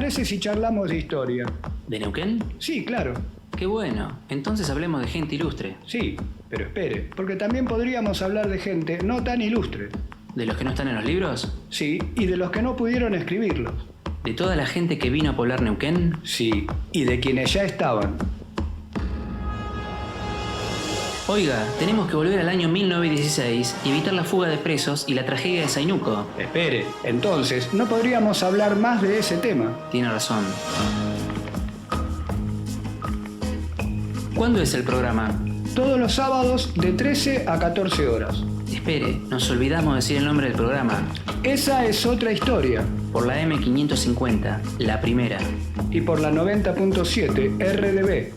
parece si charlamos de historia? ¿De Neuquén? Sí, claro. Qué bueno. Entonces hablemos de gente ilustre. Sí, pero espere, porque también podríamos hablar de gente no tan ilustre. ¿De los que no están en los libros? Sí, y de los que no pudieron escribirlos. ¿De toda la gente que vino a poblar Neuquén? Sí, y de quienes ya estaban. Oiga, tenemos que volver al año 1916 y evitar la fuga de presos y la tragedia de Zainuco. Espere, entonces, ¿no podríamos hablar más de ese tema? Tiene razón. ¿Cuándo es el programa? Todos los sábados de 13 a 14 horas. Espere, nos olvidamos decir el nombre del programa. Esa es otra historia. Por la M550, la primera. Y por la 90.7 RDB.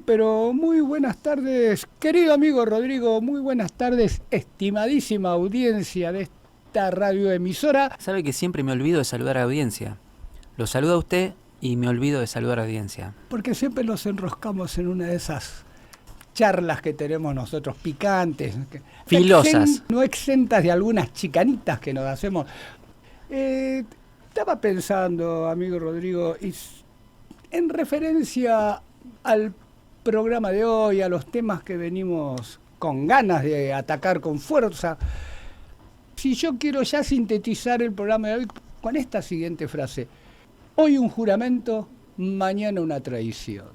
Pero muy buenas tardes, querido amigo Rodrigo, muy buenas tardes, estimadísima audiencia de esta radioemisora. Sabe que siempre me olvido de saludar a la audiencia. Lo saluda a usted y me olvido de saludar a la audiencia. Porque siempre nos enroscamos en una de esas charlas que tenemos nosotros, picantes, filosas, no exentas de algunas chicanitas que nos hacemos. Estaba pensando, amigo Rodrigo, en referencia al programa de hoy, a los temas que venimos con ganas de atacar con fuerza, si yo quiero ya sintetizar el programa de hoy con esta siguiente frase: hoy un juramento, mañana una traición.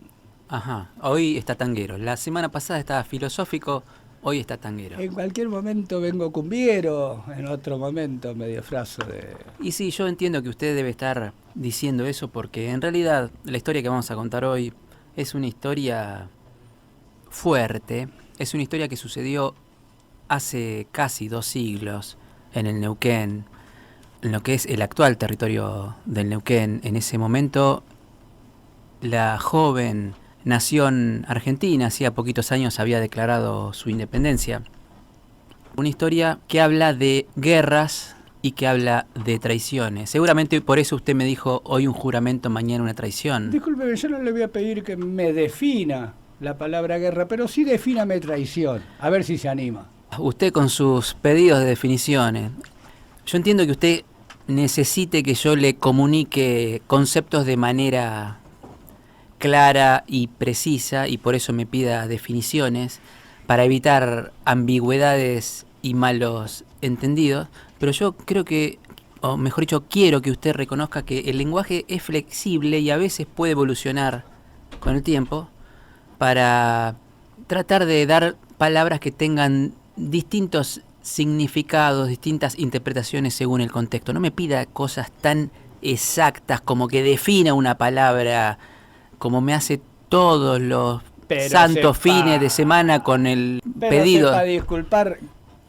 Ajá, hoy está tanguero. La semana pasada estaba filosófico, hoy está tanguero. En cualquier momento vengo cumbiero, en otro momento me disfrazo de... Y sí, yo entiendo que usted debe estar diciendo eso porque en realidad la historia que vamos a contar hoy es una historia fuerte, es una historia que sucedió hace casi 2 siglos en el Neuquén, en lo que es el actual territorio del Neuquén. En ese momento, la joven nación argentina, hacía poquitos años, había declarado su independencia. Una historia que habla de guerras y que habla de traiciones. Seguramente por eso usted me dijo, hoy un juramento, mañana una traición. Discúlpeme, yo no le voy a pedir que me defina la palabra guerra, pero sí defíname traición, a ver si se anima. Usted con sus pedidos de definiciones. Yo entiendo que usted necesite que yo le comunique conceptos de manera clara y precisa, y por eso me pida definiciones, para evitar ambigüedades y malos entendidos. Pero yo creo que, o mejor dicho, quiero que usted reconozca que el lenguaje es flexible y a veces puede evolucionar con el tiempo para tratar de dar palabras que tengan distintos significados, distintas interpretaciones según el contexto. No me pida cosas tan exactas como que defina una palabra como me hace todos los santos fines de semana con el pedido. Sepa disculpar.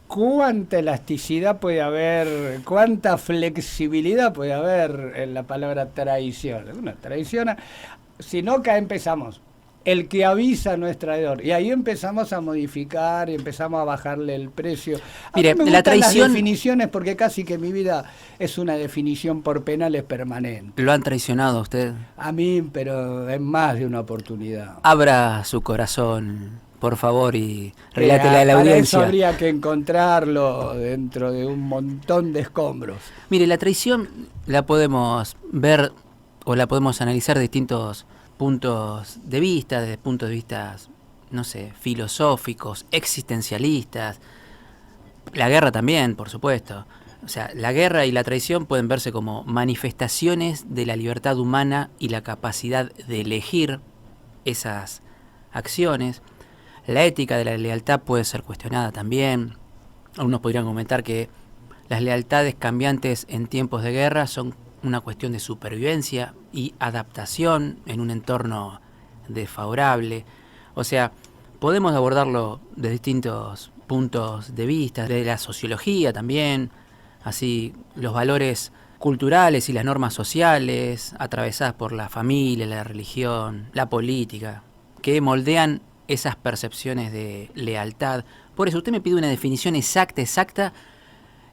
¿Cuánta elasticidad puede haber, cuánta flexibilidad puede haber en la palabra traición? Una traición, si no, acá empezamos. El que avisa no es traidor. Y ahí empezamos a modificar y empezamos a bajarle el precio. Mire, me la traición, las definiciones, porque casi que mi vida es una definición por penales permanente. ¿Lo han traicionado a usted? A mí, pero en más de una oportunidad. Abra su corazón, por favor, y relátele a la audiencia. Para eso habría que encontrarlo dentro de un montón de escombros. Mire, la traición la podemos ver o la podemos analizar de distintos puntos de vista, desde puntos de vista, no sé, filosóficos, existencialistas. La guerra también, por supuesto. O sea, la guerra y la traición pueden verse como manifestaciones de la libertad humana y la capacidad de elegir esas acciones. La ética de la lealtad puede ser cuestionada también. Algunos podrían comentar que las lealtades cambiantes en tiempos de guerra son una cuestión de supervivencia y adaptación en un entorno desfavorable. O sea, podemos abordarlo de distintos puntos de vista, de la sociología también, así los valores culturales y las normas sociales atravesadas por la familia, la religión, la política, que moldean esas percepciones de lealtad. Por eso usted me pide una definición exacta,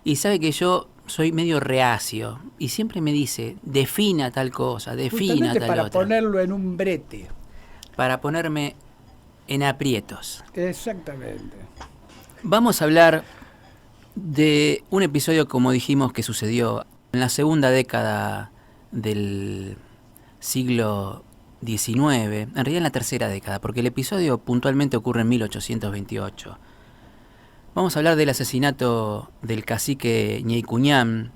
y sabe que yo soy medio reacio y siempre me dice, defina tal cosa, defina tal para otra. Ponerlo en un brete. para ponerme en aprietos. Exactamente. Vamos a hablar de un episodio, como dijimos, que sucedió en la segunda década del siglo XIX, en realidad en la tercera década, porque el episodio puntualmente ocurre en 1828. Vamos a hablar del asesinato del cacique Ñeicuñán,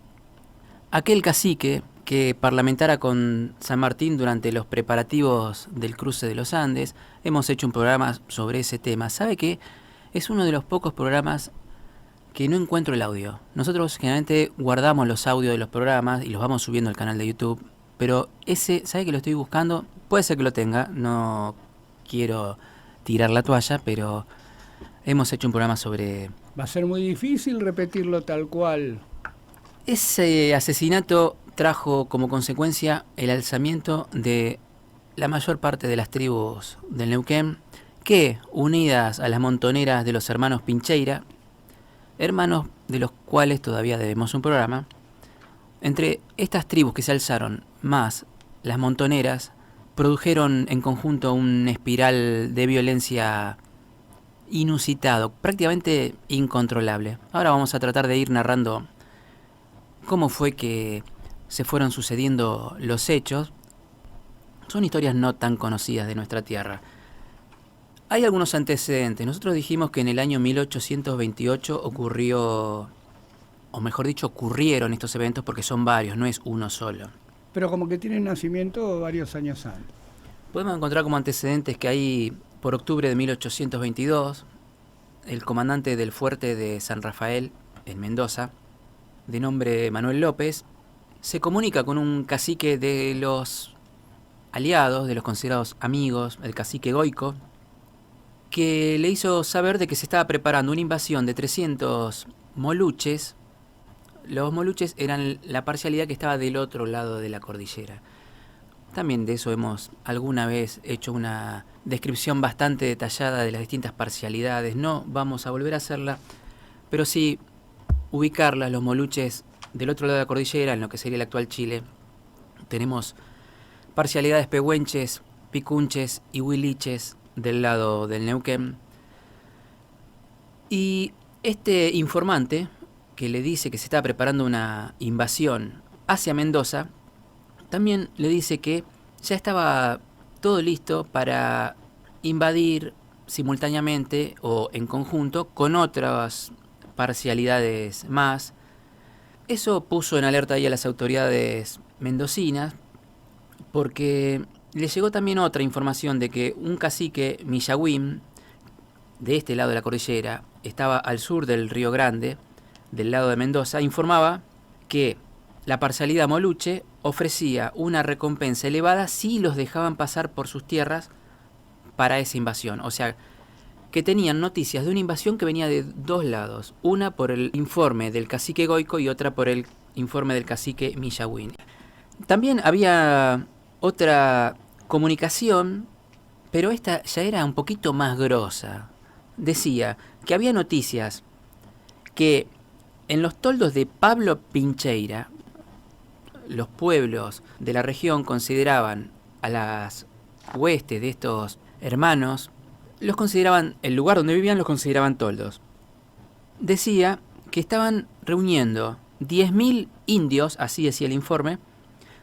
aquel cacique que parlamentara con San Martín durante los preparativos del cruce de los Andes. Hemos hecho un programa sobre ese tema. ¿Sabe qué? Es uno de los pocos programas que no encuentro el audio. Nosotros generalmente guardamos los audios de los programas y los vamos subiendo al canal de YouTube, pero ese, ¿sabe que lo estoy buscando? Puede ser que lo tenga, no quiero tirar la toalla, pero hemos hecho un programa sobre... Va a ser muy difícil repetirlo tal cual. Ese asesinato trajo como consecuencia el alzamiento de la mayor parte de las tribus del Neuquén, que, unidas a las montoneras de los hermanos Pincheira, hermanos de los cuales todavía debemos un programa, entre estas tribus que se alzaron más las montoneras, produjeron en conjunto una espiral de violencia inusitado, prácticamente incontrolable. Ahora vamos a tratar de ir narrando cómo fue que se fueron sucediendo los hechos. Son historias no tan conocidas de nuestra tierra. Hay algunos antecedentes. Nosotros dijimos que en el año 1828 ocurrió, o mejor dicho, ocurrieron estos eventos porque son varios, no es uno solo. Pero como que tienen nacimiento varios años antes. Podemos encontrar como antecedentes que ahí, por octubre de 1822, el comandante del fuerte de San Rafael, en Mendoza, de nombre Manuel López, se comunica con un cacique de los aliados, de los considerados amigos, el cacique Goico, que le hizo saber de que se estaba preparando una invasión de 300 moluches. Los moluches eran la parcialidad que estaba del otro lado de la cordillera. También de eso hemos alguna vez hecho una descripción bastante detallada de las distintas parcialidades. No vamos a volver a hacerla, pero sí ubicarlas, los moluches del otro lado de la cordillera, en lo que sería el actual Chile. Tenemos parcialidades pehuenches, picunches y huiliches del lado del Neuquén. Y este informante, que le dice que se está preparando una invasión hacia Mendoza, también le dice que ya estaba todo listo para invadir simultáneamente o en conjunto con otras parcialidades más. Eso puso en alerta ahí a las autoridades mendocinas, porque le llegó también otra información de que un cacique Millagüín, de este lado de la cordillera, estaba al sur del Río Grande, del lado de Mendoza, informaba que la parcialidad moluche ofrecía una recompensa elevada si los dejaban pasar por sus tierras para esa invasión. O sea, que tenían noticias de una invasión que venía de dos lados. Una por el informe del cacique Goico y otra por el informe del cacique Millagüín. También había otra comunicación, pero esta ya era un poquito más grosa. Decía que había noticias que en los toldos de Pablo Pincheira, los pueblos de la región consideraban a las huestes de estos hermanos, los consideraban, el lugar donde vivían los consideraban toldos. Decía que estaban reuniendo 10.000 indios, así decía el informe,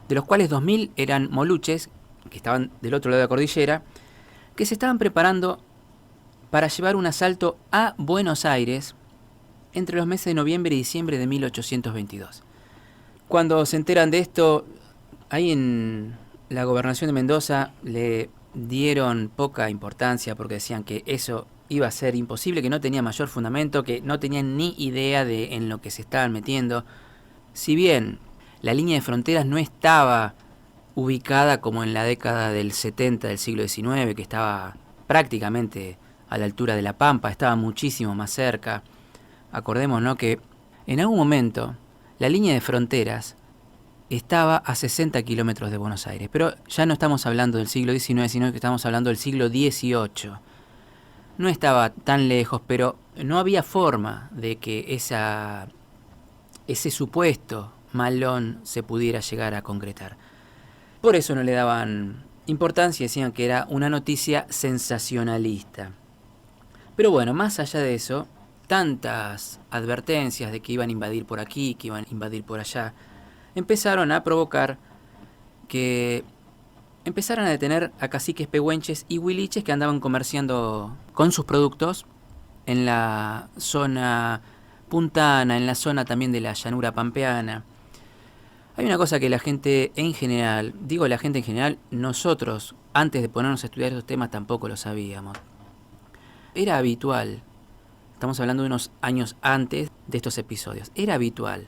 de los cuales 2.000 eran moluches, que estaban del otro lado de la cordillera, que se estaban preparando para llevar un asalto a Buenos Aires entre los meses de noviembre y diciembre de 1822. Cuando se enteran de esto, ahí en la gobernación de Mendoza le dieron poca importancia porque decían que eso iba a ser imposible, que no tenía mayor fundamento, que no tenían ni idea de en lo que se estaban metiendo. Si bien la línea de fronteras no estaba ubicada como en la década del 70 del siglo XIX, que estaba prácticamente a la altura de La Pampa, estaba muchísimo más cerca. Acordémonos que en algún momento la línea de fronteras estaba a 60 kilómetros de Buenos Aires, pero ya no estamos hablando del siglo XIX, sino que estamos hablando del siglo XVIII. No estaba tan lejos, pero no había forma de que ese supuesto malón se pudiera llegar a concretar. Por eso no le daban importancia y decían que era una noticia sensacionalista. Pero bueno, más allá de eso, tantas advertencias de que iban a invadir por aquí, que iban a invadir por allá, empezaron a provocar que empezaran a detener a caciques pehuenches y huiliches que andaban comerciando con sus productos en la zona puntana, en la zona también de la llanura pampeana. Hay una cosa que la gente en general, digo la gente en general, nosotros antes de ponernos a estudiar esos temas tampoco lo sabíamos. Era habitual, estamos hablando de unos años antes de estos episodios, era habitual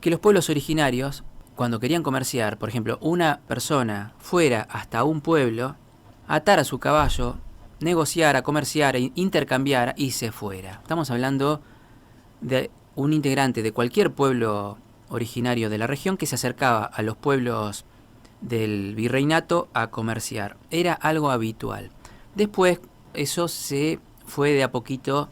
que los pueblos originarios, cuando querían comerciar, por ejemplo, una persona fuera hasta un pueblo, atara su caballo, negociara, comerciara, intercambiara y se fuera. Estamos hablando de un integrante de cualquier pueblo originario de la región que se acercaba a los pueblos del virreinato a comerciar. Era algo habitual. Después eso se fue de a poquito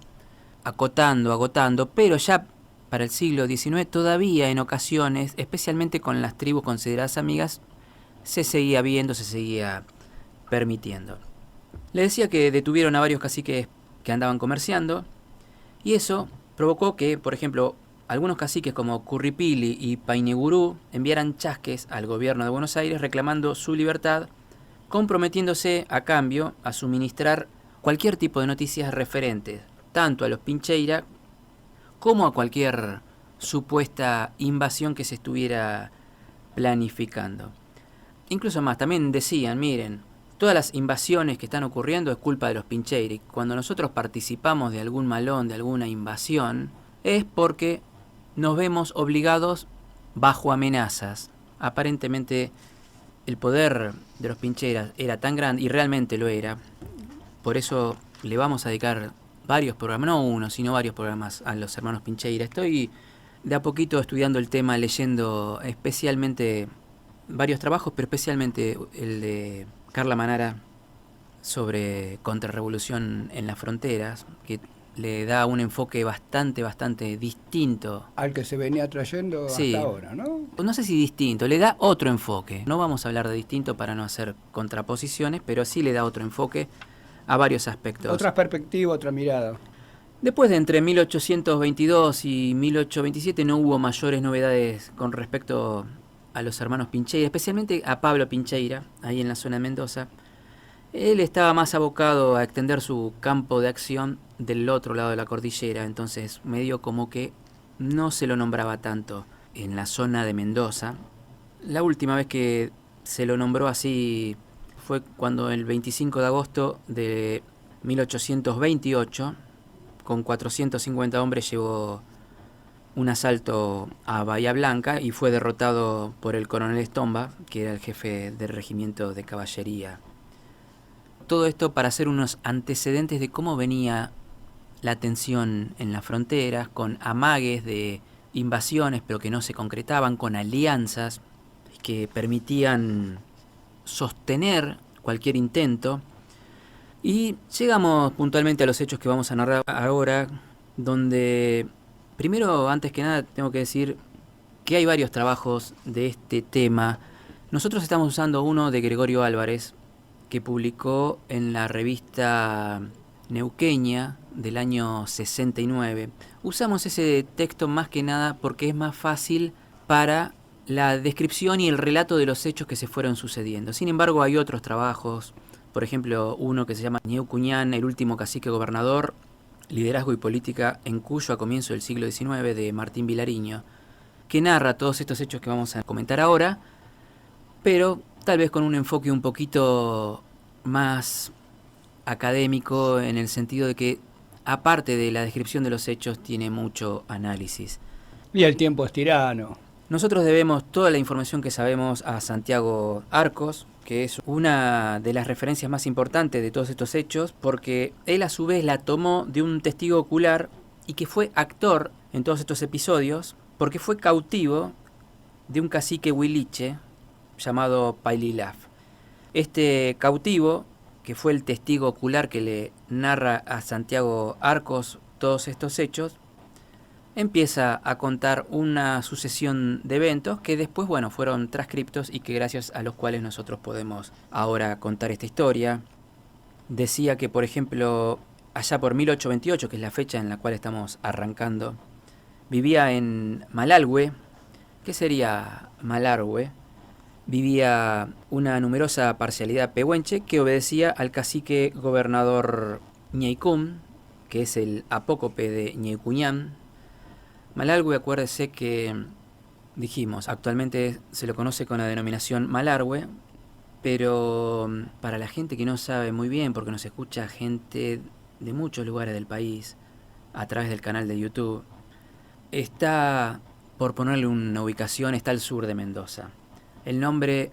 agotando, pero ya para el siglo XIX todavía en ocasiones, especialmente con las tribus consideradas amigas, se seguía viendo, se seguía permitiendo. Le decía que detuvieron a varios caciques que andaban comerciando y eso provocó que, por ejemplo, algunos caciques como Curripili y Painegurú enviaran chasques al gobierno de Buenos Aires reclamando su libertad, comprometiéndose a cambio a suministrar cualquier tipo de noticias referentes tanto a los Pincheira como a cualquier supuesta invasión que se estuviera planificando. Incluso más, también decían, miren, todas las invasiones que están ocurriendo es culpa de los Pincheira. Cuando nosotros participamos de algún malón, de alguna invasión, es porque nos vemos obligados bajo amenazas. Aparentemente el poder de los Pincheira era tan grande, y realmente lo era, por eso le vamos a dedicar varios programas, no uno, sino varios programas a los hermanos Pincheira. Estoy de a poquito estudiando el tema, leyendo especialmente varios trabajos, pero especialmente el de Carla Manara sobre contrarrevolución en las fronteras, que le da un enfoque bastante distinto al que se venía trayendo sí, hasta ahora, ¿no? No sé si distinto, le da otro enfoque. No vamos a hablar de distinto para no hacer contraposiciones, pero sí le da otro enfoque a varios aspectos. Otra perspectiva, otra mirada. Después de entre 1822 y 1827 no hubo mayores novedades con respecto a los hermanos Pincheira, especialmente a Pablo Pincheira, ahí en la zona de Mendoza. Él estaba más abocado a extender su campo de acción del otro lado de la cordillera, entonces medio como que no se lo nombraba tanto en la zona de Mendoza. La última vez que se lo nombró así fue cuando el 25 de agosto de 1828, con 450 hombres, llevó un asalto a Bahía Blanca y fue derrotado por el coronel Estomba, que era el jefe del regimiento de caballería. Todo esto para hacer unos antecedentes de cómo venía la tensión en las fronteras, con amagues de invasiones pero que no se concretaban, con alianzas que permitían sostener cualquier intento. Y llegamos puntualmente a los hechos que vamos a narrar ahora, donde primero, antes que nada, tengo que decir que hay varios trabajos de este tema. Nosotros estamos usando uno de Gregorio Álvarez, que publicó en la revista Neuqueña del año 69. Usamos ese texto más que nada porque es más fácil para la descripción y el relato de los hechos que se fueron sucediendo. Sin embargo, hay otros trabajos, por ejemplo, uno que se llama Ñeucuñán, el último cacique gobernador, liderazgo y política en Cuyo a comienzo del siglo XIX, de Martín Vilariño, que narra todos estos hechos que vamos a comentar ahora, pero tal vez con un enfoque un poquito más académico, en el sentido de que, aparte de la descripción de los hechos, tiene mucho análisis. Y el tiempo es tirano. Nosotros debemos toda la información que sabemos a Santiago Arcos, que es una de las referencias más importantes de todos estos hechos, porque él a su vez la tomó de un testigo ocular y que fue actor en todos estos episodios, porque fue cautivo de un cacique huiliche llamado Paililaf. Este cautivo, que fue el testigo ocular que le narra a Santiago Arcos todos estos hechos, empieza a contar una sucesión de eventos que después, bueno, fueron transcriptos y que gracias a los cuales nosotros podemos ahora contar esta historia. Decía que, por ejemplo, allá por 1828, que es la fecha en la cual estamos arrancando, vivía en Malalhue. ¿Qué sería Malargüe? Vivía una numerosa parcialidad pehuenche que obedecía al cacique gobernador Ñeicum, que es el apócope de Ñeicuñán. Malalhue, acuérdese que dijimos, actualmente se lo conoce con la denominación Malargüe, pero para la gente que no sabe muy bien, porque nos escucha gente de muchos lugares del país a través del canal de YouTube, está, por ponerle una ubicación, está al sur de Mendoza. El nombre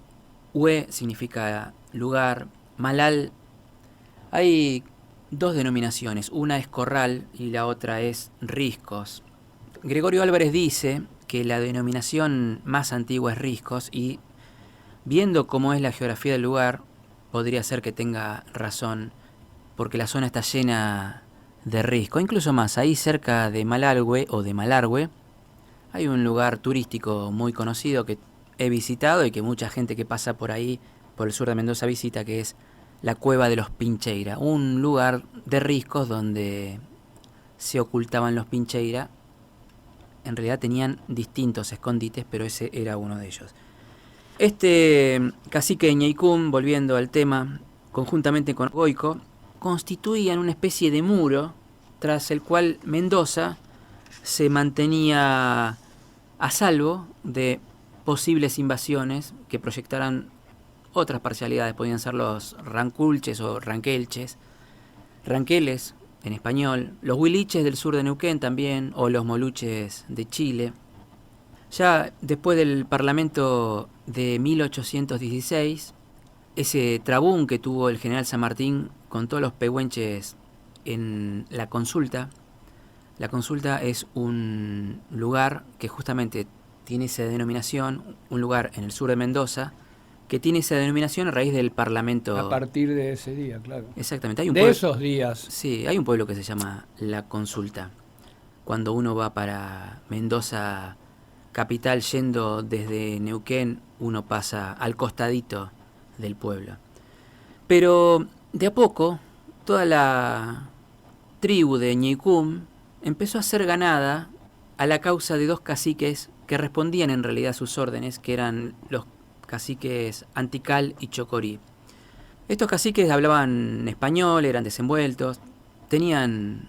Hue significa lugar, Malal, hay dos denominaciones, una es corral y la otra es riscos. Gregorio Álvarez dice que la denominación más antigua es riscos y, viendo cómo es la geografía del lugar, podría ser que tenga razón, porque la zona está llena de risco. Incluso más, ahí cerca de Malalhue o de Malargüe hay un lugar turístico muy conocido que he visitado y que mucha gente que pasa por ahí, por el sur de Mendoza, visita, que es la Cueva de los Pincheira, un lugar de riscos donde se ocultaban los Pincheira. En realidad tenían distintos escondites, pero ese era uno de ellos. Este cacique de Ñeicum, volviendo al tema, conjuntamente con Goico, constituían una especie de muro tras el cual Mendoza se mantenía a salvo de posibles invasiones que proyectaran otras parcialidades. Podían ser los ranculches o ranquelches, ranqueles en español, los huiliches del sur de Neuquén también, o los moluches de Chile. Ya después del Parlamento de 1816, ese trabún que tuvo el general San Martín con todos los pehuenches en la consulta es un lugar que justamente tiene esa denominación, un lugar en el sur de Mendoza, que tiene esa denominación a raíz del Parlamento. A partir de ese día, claro. Exactamente. Hay un de esos días. Sí, hay un pueblo que se llama La Consulta. Cuando uno va para Mendoza capital, yendo desde Neuquén, uno pasa al costadito del pueblo. Pero de a poco, toda la tribu de Ñeicum empezó a ser ganada a la causa de dos caciques que respondían en realidad a sus órdenes, que eran los caciques Antical y Chocorí. Estos caciques hablaban español, eran desenvueltos, tenían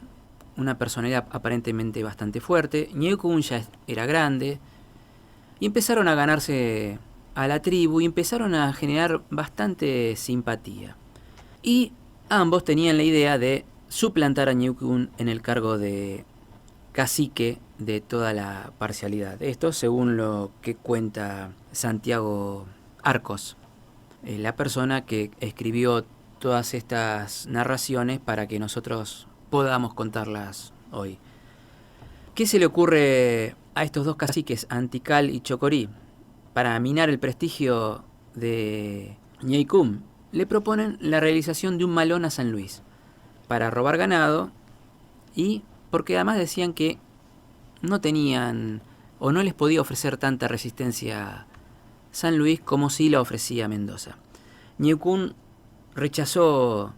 una personalidad aparentemente bastante fuerte. Ñeicum ya era grande y empezaron a ganarse a la tribu y empezaron a generar bastante simpatía. Y ambos tenían la idea de suplantar a Ñeicum en el cargo de cacique de toda la parcialidad. Esto según lo que cuenta Santiago Arcos, la persona que escribió todas estas narraciones para que nosotros podamos contarlas hoy. ¿Qué se le ocurre a estos dos caciques, Antical y Chocorí? Para minar el prestigio de Ñeicum, le proponen la realización de un malón a San Luis para robar ganado, y porque además decían que no tenían o no les podía ofrecer tanta resistencia San Luis como sí la ofrecía Mendoza. Ñeicum rechazó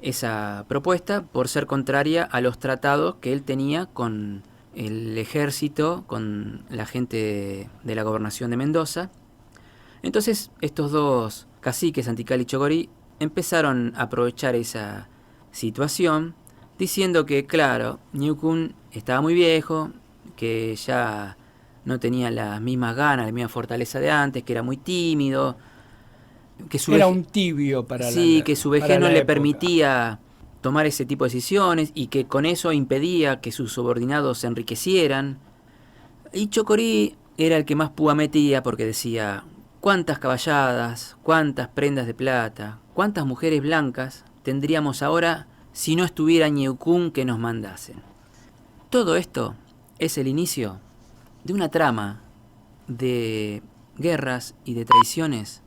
esa propuesta por ser contraria a los tratados que él tenía con el ejército, con la gente de la gobernación de Mendoza. Entonces estos dos caciques, Antical y Chocorí, empezaron a aprovechar esa situación, diciendo que, claro, Ñeicum estaba muy viejo, que ya no tenía las mismas ganas, la misma fortaleza de antes, que era muy tímido, que era un tibio para que su vejez no le permitía tomar ese tipo de decisiones y que con eso impedía que sus subordinados se enriquecieran. Y Chocorí era el que más púa metía, porque decía: cuántas caballadas, cuántas prendas de plata, cuántas mujeres blancas tendríamos ahora si no estuviera Ñeicum que nos mandasen. Todo esto es el inicio de una trama de guerras y de traiciones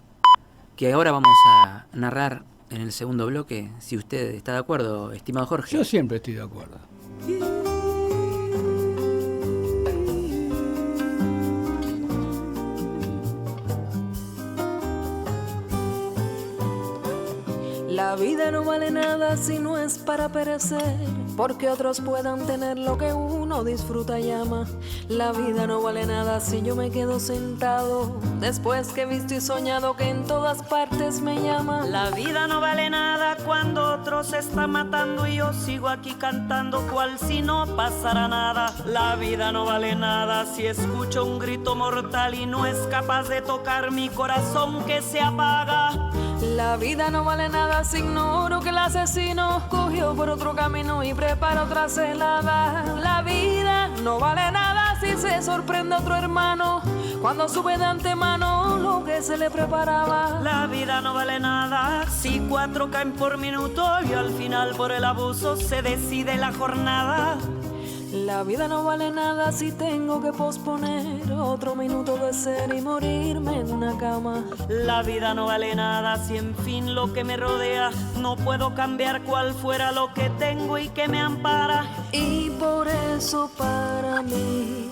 que ahora vamos a narrar en el segundo bloque, si usted está de acuerdo, estimado Jorge. Yo siempre estoy de acuerdo. La vida no vale nada si no es para perecer, porque otros puedan tener lo que uno disfruta y ama. La vida no vale nada si yo me quedo sentado, después que he visto y soñado que en todas partes me llama. La vida no vale nada cuando otros se están matando y yo sigo aquí cantando cual si no pasara nada. La vida no vale nada si escucho un grito mortal y no es capaz de tocar mi corazón que se apaga. La vida no vale nada si ignoro que el asesino cogió por otro camino y prepara otra celada. La vida no vale nada si se sorprende otro hermano cuando supe de antemano lo que se le preparaba. La vida no vale nada si 4 caen por minuto y al final por el abuso se decide la jornada. La vida no vale nada si tengo que posponer otro minuto de ser y morirme en una cama. La vida no vale nada si en fin lo que me rodea no puedo cambiar cual fuera lo que tengo y que me ampara. Y por eso para mí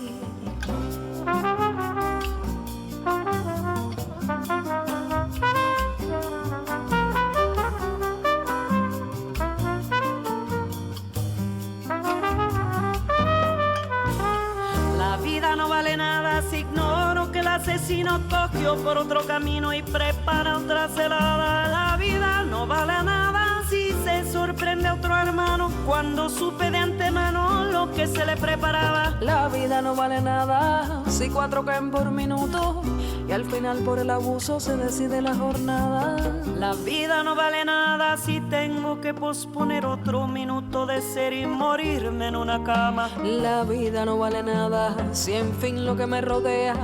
la vida no vale nada si ignoro que el asesino cogió por otro camino y prepara otra celada. La vida no vale nada si se sorprende a otro hermano cuando supe de antemano lo que se le preparaba. la vida no vale nada si 4 caen por minuto y al final por el abuso se decide la jornada. La vida no vale nada si tengo que posponer otro minuto de ser y morirme en una cama. La vida no vale nada si en fin lo que me rodea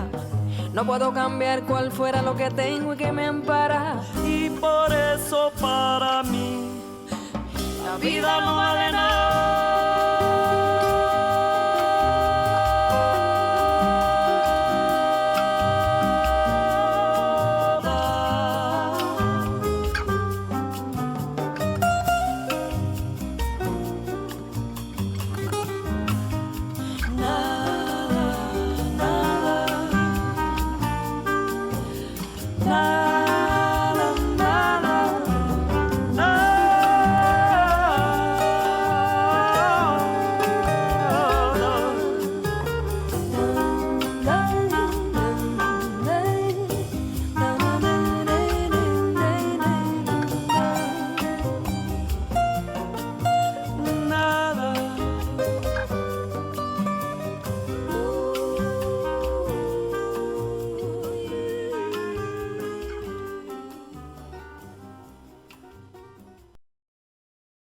no puedo cambiar cual fuera lo que tengo y que me ampara. Y por eso para mí la vida no vale nada.